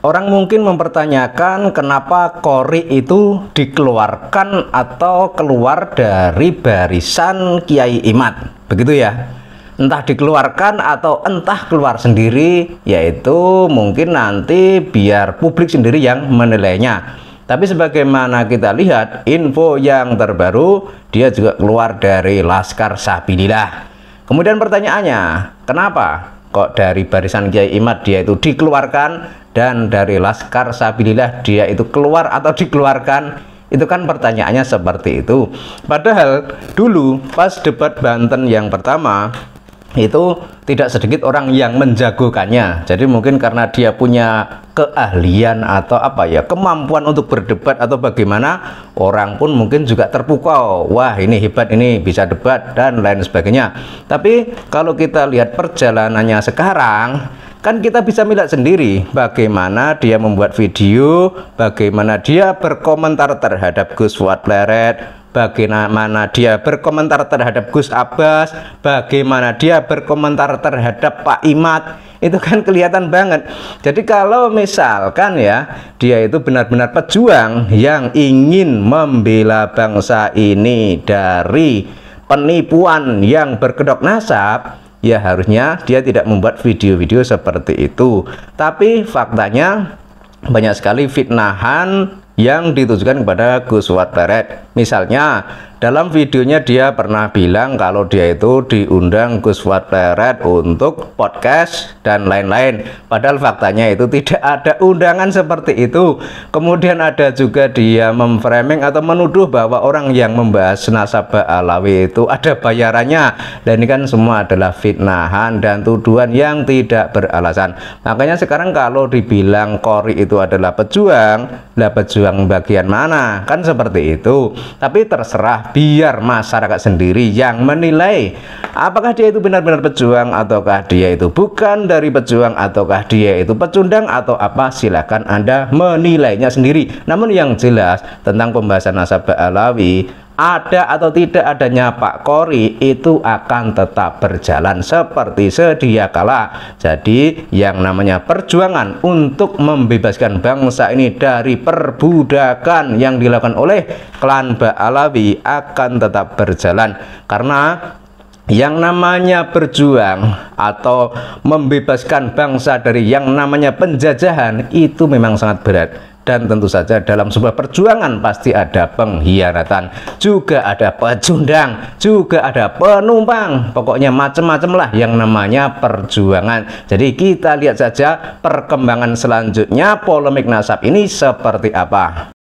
Orang mungkin mempertanyakan kenapa Qori itu dikeluarkan atau keluar dari barisan Kiai Imad, begitu ya. Entah dikeluarkan atau entah keluar sendiri, yaitu mungkin nanti biar publik sendiri yang menilainya. Tapi sebagaimana kita lihat info yang terbaru, dia juga keluar dari Laskar Sabilillah. Kemudian pertanyaannya, kenapa kok dari barisan Kiai Imad dia itu dikeluarkan dan dari Laskar Sabilillah dia itu keluar atau dikeluarkan? Itu kan pertanyaannya seperti itu. Padahal dulu pas debat Banten yang pertama itu tidak sedikit orang yang menjagokannya. Jadi mungkin karena dia punya keahlian atau apa ya, kemampuan untuk berdebat atau bagaimana, orang pun mungkin juga terpukau, wah ini hebat, ini bisa debat dan lain sebagainya. Tapi kalau kita lihat perjalanannya sekarang, kan kita bisa melihat sendiri bagaimana dia membuat video, bagaimana dia berkomentar terhadap Gus Fuad Pleret, bagaimana dia berkomentar terhadap Gus Abbas, bagaimana dia berkomentar terhadap Pak Imad. Itu kan kelihatan banget. Jadi kalau misalkan ya, dia itu benar-benar pejuang yang ingin membela bangsa ini dari penipuan yang berkedok nasab, ya harusnya dia tidak membuat video-video seperti itu. Tapi faktanya banyak sekali fitnahan yang ditujukan kepada Gus Fuad Pleret. Misalnya dalam videonya dia pernah bilang kalau dia itu diundang Gus Fuad Pleret untuk podcast dan lain-lain, padahal faktanya itu tidak ada undangan seperti itu. Kemudian ada juga dia memframing atau menuduh bahwa orang yang membahas nasabah Alawi itu ada bayarannya, dan ini kan semua adalah fitnahan dan tuduhan yang tidak beralasan. Makanya sekarang kalau dibilang Qori itu adalah pejuang, lah pejuang bagian mana? Kan seperti itu. Tapi terserah, biar masyarakat sendiri yang menilai apakah dia itu benar-benar pejuang ataukah dia itu bukan dari pejuang, ataukah dia itu pecundang atau apa. Silakan Anda menilainya sendiri. Namun yang jelas tentang pembahasan nasabah Alawi, ada atau tidak adanya Pak Qori itu akan tetap berjalan seperti sedia kala. Jadi yang namanya perjuangan untuk membebaskan bangsa ini dari perbudakan yang dilakukan oleh klan Ba'alawi akan tetap berjalan. Karena yang namanya berjuang atau membebaskan bangsa dari yang namanya penjajahan itu memang sangat berat. Dan tentu saja dalam sebuah perjuangan pasti ada pengkhianatan, juga ada pecundang, juga ada penumpang. Pokoknya macam-macam lah yang namanya perjuangan. Jadi kita lihat saja perkembangan selanjutnya polemik nasab ini seperti apa.